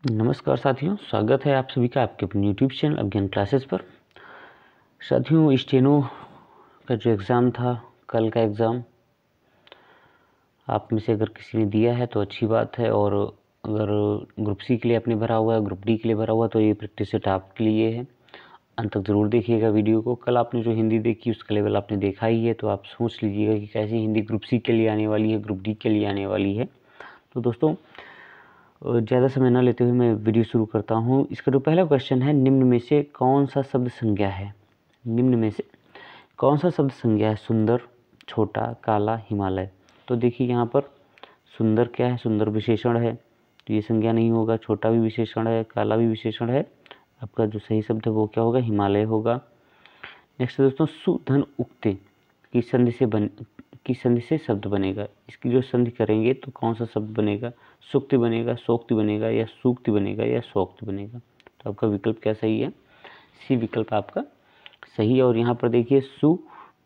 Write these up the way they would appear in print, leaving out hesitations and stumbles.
नमस्कार साथियों, स्वागत है आप सभी का आपके अपने यूट्यूब चैनल अज्ञान क्लासेस पर। साथियों, स्टेनो का जो एग्ज़ाम था, कल का एग्ज़ाम आप में से अगर किसी ने दिया है तो अच्छी बात है, और अगर ग्रुप सी के लिए आपने भरा हुआ है, ग्रुप डी के लिए भरा हुआ, तो ये प्रैक्टिस सेट आपके लिए है। अंत तक ज़रूर देखिएगा वीडियो को। कल आपने जो हिंदी देखी उसका लेवल आपने देखा ही है, तो आप सोच लीजिएगा कि कैसी हिंदी ग्रुप सी के लिए आने वाली है, ग्रुप डी के लिए आने वाली है। तो दोस्तों, ज़्यादा समय न लेते हुए मैं वीडियो शुरू करता हूँ। इसका जो पहला क्वेश्चन है, निम्न में से कौन सा शब्द संज्ञा है? निम्न में से कौन सा शब्द संज्ञा है? सुंदर, छोटा, काला, हिमालय। तो देखिए यहाँ पर सुंदर क्या है? सुंदर विशेषण है, तो ये संज्ञा नहीं होगा। छोटा भी विशेषण है, काला भी विशेषण है। आपका जो सही शब्द है वो क्या होगा? हिमालय होगा। नेक्स्ट दोस्तों, सुधन उक्ति की संधि से शब्द बनेगा। इसकी जो संधि करेंगे तो कौन सा शब्द बनेगा? सूक्ति बनेगा, सोक्ति बनेगा, या सूक्ति बनेगा, या सोक्ति बनेगा। तो आपका विकल्प क्या सही है? सी विकल्प आपका सही है। और यहाँ पर देखिए, सु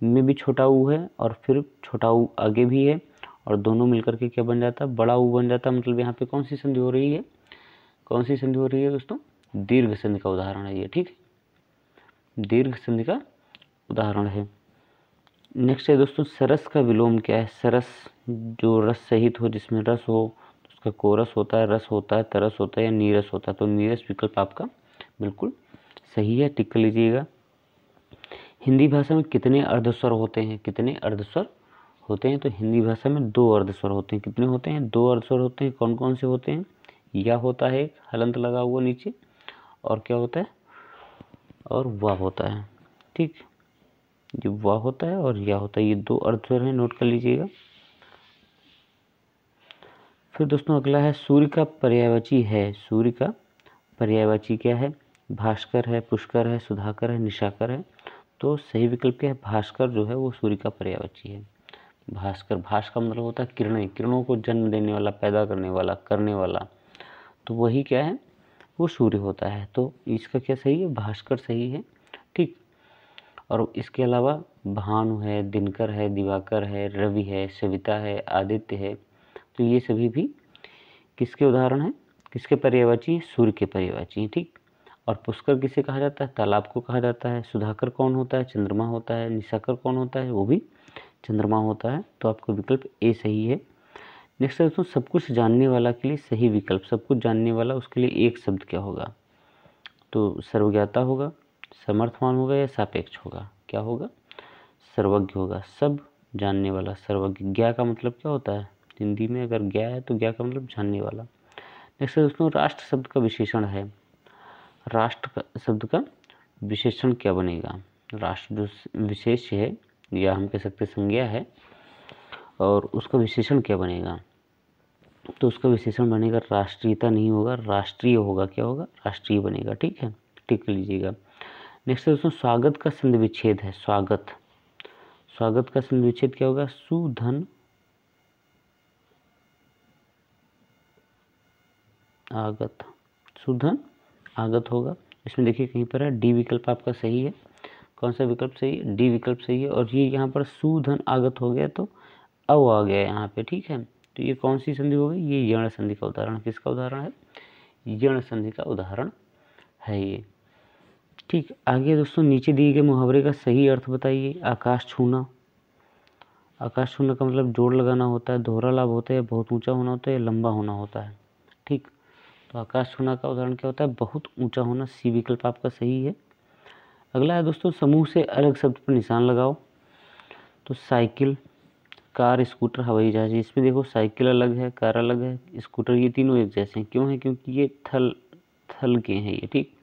में भी छोटा ऊ है और फिर छोटा ऊ आगे भी है, और दोनों मिलकर के क्या बन जाता है? बड़ा ऊ बन जाता है। मतलब यहाँ पे कौन सी संधि हो रही है? कौन सी संधि हो रही है दोस्तों? दीर्घ संधि का उदाहरण है ये, ठीक है, दीर्घ संधि का उदाहरण है। नेक्स्ट है दोस्तों, सरस का विलोम क्या है? सरस जो रस सहित हो, जिसमें रस हो, तो उसका कोरस होता है, रस होता है, तरस होता है, या नीरस होता है। तो नीरस विकल्प आपका बिल्कुल सही है, टिक कर लीजिएगा। हिंदी भाषा में कितने अर्धस्वर होते हैं? कितने अर्धस्वर होते हैं? तो हिंदी भाषा में 2 अर्धस्वर होते हैं। कितने होते हैं? 2 अर्धस्वर होते हैं। कौन कौन से होते हैं? या होता है एक हलंत लगा हुआ नीचे, और क्या होता है? और वाह होता है, ठीक। ये वाह होता है और या होता है, ये 2 अर्धस्वर हैं, नोट कर लीजिएगा। फिर दोस्तों अगला है, सूर्य का पर्यायवाची है। सूर्य का पर्यायवाची क्या है? भास्कर है, पुष्कर है, सुधाकर है, निशाकर है। तो सही विकल्प क्या है? भास्कर जो है वो सूर्य का पर्यायवाची है। भास्कर, भास का मतलब होता है किरणें, किरणों को जन्म देने वाला, पैदा करने वाला, करने वाला। तो वही क्या है? वो सूर्य होता है। तो इसका क्या सही है? भास्कर सही है, ठीक। और इसके अलावा भानु है, दिनकर है, दिवाकर है, रवि है, सविता है, आदित्य है। तो ये सभी भी किसके उदाहरण हैं? किसके पर्यायवाची? सूर्य के पर्यायवाची, ठीक। और पुष्कर किसे कहा जाता है? तालाब को कहा जाता है। सुधाकर कौन होता है? चंद्रमा होता है। निशाकर कौन होता है? वो भी चंद्रमा होता है। तो आपका विकल्प ए सही है। नेक्स्ट दोस्तों, सब कुछ जानने वाला के लिए सही विकल्प। सब कुछ जानने वाला, उसके लिए एक शब्द क्या होगा? तो सर्वज्ञाता होगा, समर्थवान होगा, या सापेक्ष होगा? क्या होगा? सर्वज्ञ होगा। सब जानने वाला, सर्वज्ञ। ज्ञा का मतलब क्या होता है? हिंदी में अगर ज्ञा है तो ज्ञा का मतलब जानने वाला। नेक्स्ट दोस्तों, राष्ट्र शब्द का विशेषण है। राष्ट्र शब्द का विशेषण क्या बनेगा? राष्ट्र जो विशेष है, या हम कह सकते संज्ञा है, और उसका विशेषण क्या बनेगा? तो उसका विशेषण बनेगा राष्ट्रीयता नहीं होगा, राष्ट्रीय होगा। क्या होगा? राष्ट्रीय बनेगा, ठीक है, टिक लीजिएगा। नेक्स्ट दोस्तों, स्वागत का संधि विच्छेद है। स्वागत, स्वागत का संधि विच्छेद क्या होगा? सुधन आगत, सुधन आगत होगा। इसमें देखिए कहीं पर है, डी विकल्प आपका सही है। कौन सा विकल्प सही है? डी विकल्प सही है। और ये यहाँ पर सुधन आगत हो गया तो अव आ गया यहाँ पे, ठीक है। तो ये कौन सी संधि हो गई? ये यण संधि का उदाहरण। किसका उदाहरण है? यण संधि का उदाहरण है ये, ठीक। आगे दोस्तों, नीचे दिए गए मुहावरे का सही अर्थ बताइए। आकाश छूना, आकाश छूना का मतलब जोड़ लगाना होता है, दोहरा लाभ होता है, बहुत ऊंचा होना होता है, या लंबा होना होता है, ठीक। तो आकाश छूना का उदाहरण क्या होता है? बहुत ऊंचा होना। सी विकल्प आपका सही है। अगला है दोस्तों, समूह से अलग शब्द पर निशान लगाओ। तो साइकिल, कार, स्कूटर, हवाई जहाज। इसमें देखो साइकिल अलग है, कार अलग है, स्कूटर, ये तीनों एक जैसे हैं। क्यों है? क्योंकि ये थल के हैं ये, ठीक।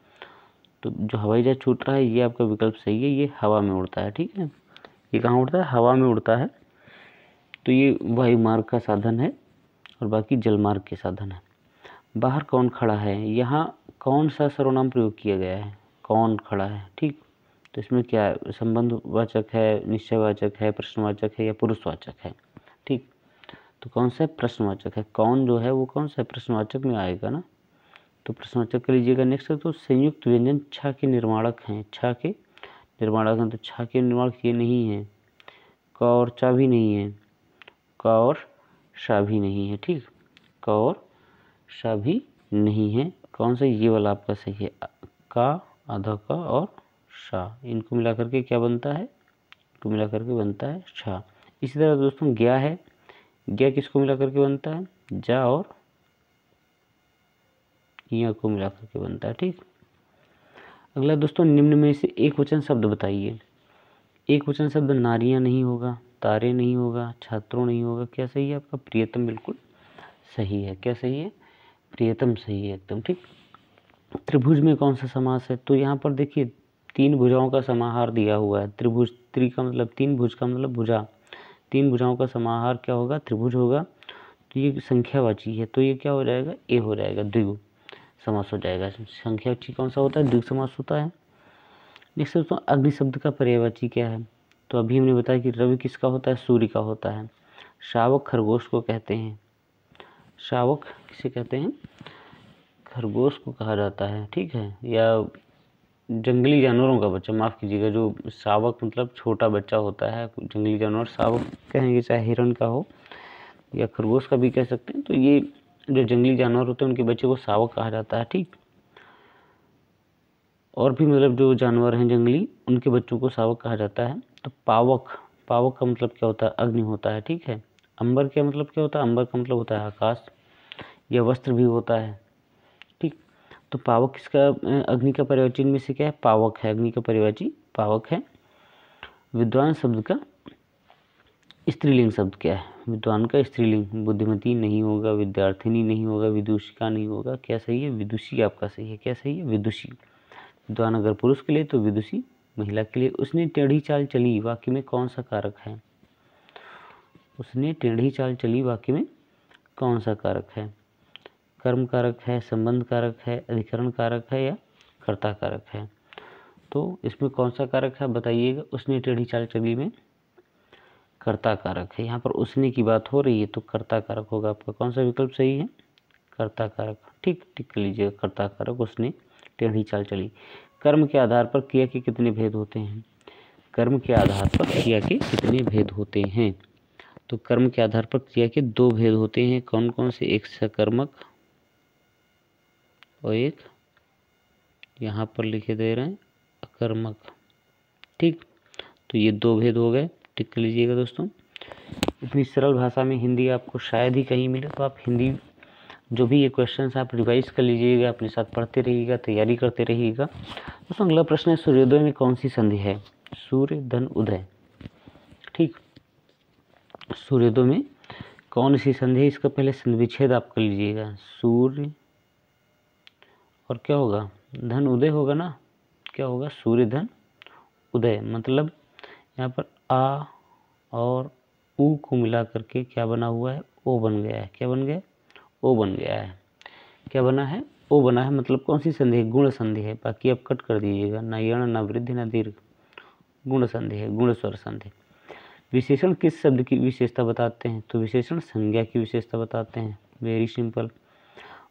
तो जो हवाई जहाज छूट रहा है, ये आपका विकल्प सही है। ये हवा में उड़ता है, ठीक है। ये कहाँ उड़ता है? हवा में उड़ता है। तो ये वायु मार्ग का साधन है, और बाकी जल मार्ग के साधन है। बाहर कौन खड़ा है? यहाँ कौन सा सर्वनाम प्रयोग किया गया है? कौन खड़ा है, ठीक। तो इसमें क्या है? संबंधवाचक है, निश्चयवाचक है, प्रश्नवाचक है, या पुरुषवाचक है, ठीक। तो कौन सा प्रश्नवाचक है? कौन जो है वो कौन सा प्रश्नवाचक में आएगा ना, तो प्रश्नवाचक कर लीजिएगा। नेक्स्ट है तो संयुक्त व्यंजन छ के निर्माणक हैं। छ के निर्माणक हैं, तो छ के निर्माण किए नहीं है। क और चा भी नहीं है, क और शा भी नहीं है, ठीक। क और शा भी नहीं है, कौन सा, ये वाला आपका सही है, का, आधा का और शा, इनको मिला करके क्या बनता है, इनको मिला करके बनता है शा। इसी तरह दोस्तों ज्ञा है, ज्ञा किसको मिला करके बनता है, जा और या को मिला करके बनता है। ठीक, अगला दोस्तों निम्न में से एक वचन शब्द बताइए। एक वचन शब्द नारियां नहीं होगा, तारे नहीं होगा, छात्रों नहीं होगा, क्या सही है आपका, प्रियतम बिल्कुल सही है। क्या सही है, प्रियतम सही है एकदम। ठीक, त्रिभुज में कौन सा समास है, तो यहाँ पर देखिए 3 भुजाओं का समाहार दिया हुआ है। त्रिभुज, त्रि का मतलब 3, भुज का मतलब भुजा, 3 भुजाओं का समाहार क्या होगा, त्रिभुज होगा। तो ये संख्यावाची है, तो ये क्या हो जाएगा, ए हो जाएगा, द्विगु समास हो जाएगा। संख्यावाची कौन सा होता है, द्विगु समास होता है। नेक्स्ट दोस्तों अग्नि शब्द का पर्यायवाची क्या है, तो अभी हमने बताया कि रवि किसका होता है, सूर्य का होता है। शावक खरगोश को कहते हैं, शावक किसे कहते हैं, खरगोश को कहा जाता है। ठीक है, या जंगली जानवरों का बच्चा, माफ़ कीजिएगा, जो शावक मतलब छोटा बच्चा होता है, जंगली जानवर शावक कहेंगे, चाहे हिरण का हो या खरगोश का भी कह सकते हैं। तो ये जो जंगली जानवर होते हैं उनके बच्चे को शावक कहा जाता है। ठीक, और भी मतलब जो जानवर हैं जंगली, उनके बच्चों को शावक कहा जाता है। तो पावक, पावक का मतलब क्या होता है, अग्नि होता है। ठीक है, अंबर का मतलब क्या होता है, अंबर का मतलब होता है आकाश या वस्त्र भी होता है। ठीक, तो पावक किसका, अग्नि का पर्यायवाची में से क्या है, पावक है, अग्नि का पर्यायवाची पावक है। विद्वान शब्द का स्त्रीलिंग शब्द क्या है, विद्वान का स्त्रीलिंग, बुद्धिमती नहीं होगा, विद्यार्थिनी नहीं होगा, विदुषिका नहीं होगा, क्या सही है, विदुषी आपका सही है। क्या सही है, विदुषी। विद्वान अगर पुरुष के लिए तो विदुषी महिला के लिए। उसने टेढ़ी चाल चली वाक्य में कौन सा कारक है, उसने टेढ़ी चाल चली वाक्य में कौन सा कारक है, कर्म कारक है, संबंध कारक है, अधिकरण कारक है या कर्ता कारक है। तो इसमें कौन सा कारक है बताइएगा, उसने टेढ़ी चाल चली में कर्ता कारक है। यहाँ पर उसने की बात हो रही है तो कर्ता कारक होगा आपका। कौन सा विकल्प सही है, कर्ता कारक। ठीक, टिक कर लीजिएगा, कर्ता कारक, उसने टेढ़ी चाल चली। कर्म के आधार पर क्रिया के कितने भेद होते हैं, कर्म के आधार पर क्रिया के कितने भेद होते हैं, तो कर्म के आधार पर क्रिया के 2 भेद होते हैं। कौन कौन से, एक सकर्मक और एक यहाँ पर लिखे दे रहे हैं अकर्मक। ठीक, तो ये 2 भेद हो गए, टिक कर लीजिएगा दोस्तों। इतनी सरल भाषा में हिंदी आपको शायद ही कहीं मिले, तो आप हिंदी जो भी ये क्वेश्चंस आप रिवाइज कर लीजिएगा, अपने साथ पढ़ते रहिएगा, तैयारी करते रहिएगा। दोस्तों अगला प्रश्न है, सूर्योदय में कौन सी संधि है, सूर्य धन उदय। ठीक, सूर्योदय में कौन सी संधि है, इसका पहले संधि विच्छेद आप कर लीजिएगा। सूर्य और क्या होगा, धन उदय होगा ना, क्या होगा, सूर्य धन उदय, मतलब यहाँ पर आ और उ को मिला करके क्या बना हुआ है, ओ बन गया है। क्या बन गया, ओ बन गया है। क्या बना है, ओ बना है, मतलब कौन सी संधि है, गुण संधि है। बाकी आप कट कर दीजिएगा, ना यण ना वृद्धि ना दीर्घ, गुण संधि है, गुण स्वर संधि। विशेषण किस शब्द की विशेषता बताते हैं, तो विशेषण संज्ञा की विशेषता बताते हैं। Very simple.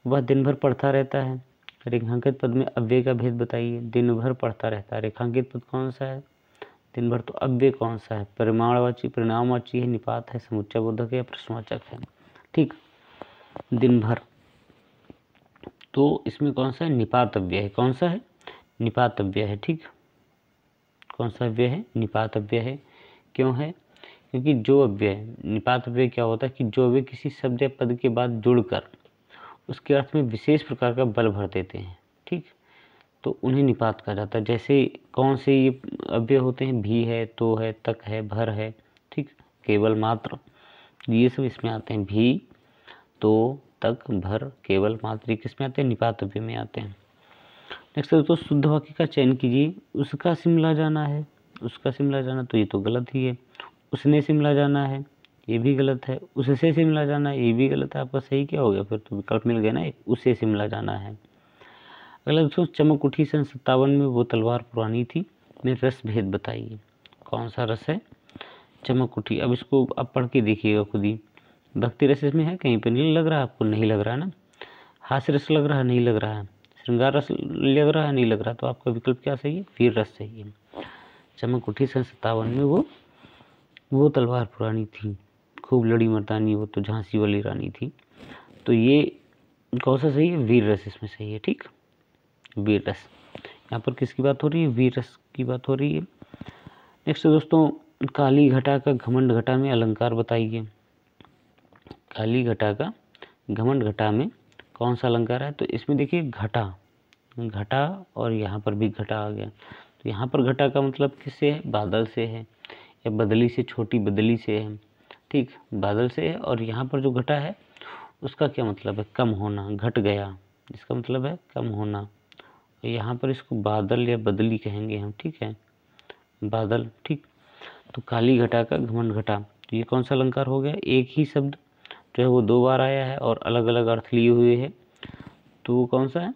वह दिन भर पढ़ता रहता है, रेखांकित पद में अव्यय का भेद बताइए। दिन भर पढ़ता रहता है, रेखांकित पद कौन सा है, दिन भर, तो अव्यय कौन सा है, परिमाणवाची, परिणामवाची है, निपात है, समुच्चयबोधक है या प्रश्नवाचक है। ठीक, दिन भर, तो इसमें कौन सा है, निपात अव्यय है। कौन सा है, निपात अव्यय है। ठीक, कौन सा अव्यय है, निपात अव्यय है। क्यों है, क्योंकि जो अव्यय, निपात अव्यय क्या होता है कि जो अव्यय किसी शब्द या पद के बाद जुड़कर उसके अर्थ में विशेष प्रकार का बल भर देते हैं। ठीक, तो उन्हें निपात कहा जाता है। जैसे कौन से ये अव्यय होते हैं, भी है, तो है, तक है, भर है। ठीक, केवल, मात्र, ये सब इसमें आते हैं। भी, तो, तक, भर, केवल, मात्र, किस में आते हैं, निपात अव्यय में आते हैं। नेक्स्ट दोस्तों शुद्ध वाक्य का चयन कीजिए। उसका शिमला जाना है, उसका शिमला जाना, तो ये तो गलत ही है। उसने शिमला जाना है, ये भी गलत है। उससे शिमला जाना है, ये भी गलत है। आपका सही क्या हो गया, फिर तो विकल्प मिल गया ना, एक, उससे शिमला जाना है। अगला दोस्तों, चमक उठी सन 57 में वो तलवार पुरानी थी, में रस भेद बताइए। कौन सा रस है, चमक उठी। अब इसको आप पढ़ के देखिएगा खुद ही। भक्ति रस इसमें है कहीं पे, नहीं लग रहा आपको, नहीं लग रहा है ना। हास्य रस लग रहा है, नहीं लग रहा है। श्रृंगार रस लग रहा है, नहीं लग रहा। तो आपका विकल्प क्या सही है, वीर रस सही है। चमक उठी सन 57 में वो तलवार पुरानी थी, खूब लड़ी मर्दानी, वो तो झांसी वाली रानी थी। तो ये कौन सा सही है? वीर रस इसमें सही है। ठीक, वीर रस। यहाँ पर किसकी बात हो रही है? वीर रस की बात हो रही है। नेक्स्ट दोस्तों, काली घटा का घमंड घटा में अलंकार बताइए। काली घटा का घमंड घटा में कौन सा अलंकार है? तो इसमें देखिए घटा, घटा और यहाँ पर भी घटा आ गया। तो यहाँ पर घटा का मतलब किससे है? बादल से है, या बदली से, छोटी बदली से है। ठीक, बादल से है। और यहाँ पर जो घटा है उसका क्या मतलब है? कम होना, घट गया, इसका मतलब है कम होना। यहाँ पर इसको बादल या बदली कहेंगे हम। ठीक है, बादल। ठीक, तो काली घटा का घमंड घटा, तो ये कौन सा अलंकार हो गया? एक ही शब्द जो है वो 2 बार आया है और अलग अलग अर्थ लिए हुए है, तो वो कौन सा है?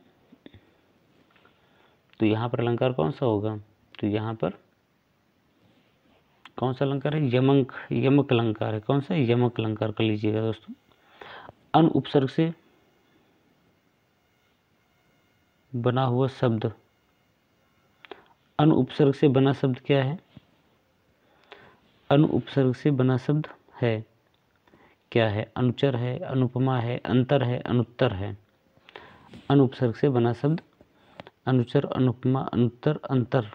तो यहाँ पर अलंकार कौन सा होगा? तो यहाँ पर कौन सा अलंकार है? यमक, यमक अलंकार है। कौन सा? यमक अलंकार कर लीजिएगा दोस्तों। अन उपसर्ग से बना हुआ शब्द, अन उपसर्ग से बना शब्द क्या है? अन उपसर्ग से बना शब्द है, क्या है? अनुचर है, अनुपमा है, अंतर है, अनुत्तर है। अन उपसर्ग से बना शब्द अनुचर, अनुपमा, अनुत्तर, अंतर।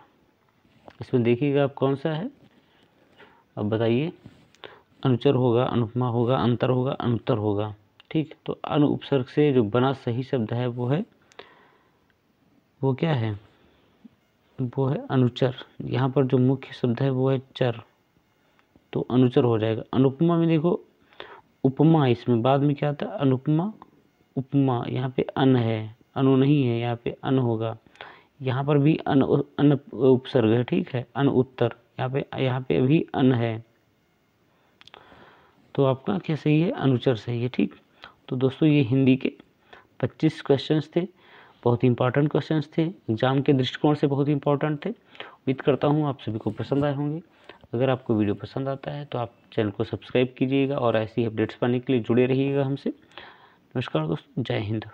इसमें देखिएगा आप कौन सा है, अब बताइए। अनुचर होगा, अनुपमा होगा, अंतर होगा, अनुत्तर होगा। ठीक, तो अन उपसर्ग से जो बना सही शब्द है वो है, वो क्या है? वो है अनुचर। यहाँ पर जो मुख्य शब्द है वो है चर, तो अनुचर हो जाएगा। अनुपमा में देखो उपमा, इसमें बाद में क्या आता है? अनुपमा, उपमा। यहाँ पे अन है, अनु नहीं है, यहाँ पे अन होगा। यहाँ पर भी अन उपसर्ग है। ठीक है, अन उत्तर, यहाँ पे भी अन है, तो आपका क्या सही है? अनुचर सही है। ठीक, तो दोस्तों ये हिंदी के 25 क्वेश्चंस थे, बहुत ही इंपॉर्टेंट क्वेश्चंस थे, एग्जाम के दृष्टिकोण से बहुत ही इंपॉर्टेंट थे। उम्मीद करता हूँ आप सभी को पसंद आए होंगे। अगर आपको वीडियो पसंद आता है तो आप चैनल को सब्सक्राइब कीजिएगा और ऐसी अपडेट्स पाने के लिए जुड़े रहिएगा हमसे। नमस्कार दोस्तों, जय हिंद।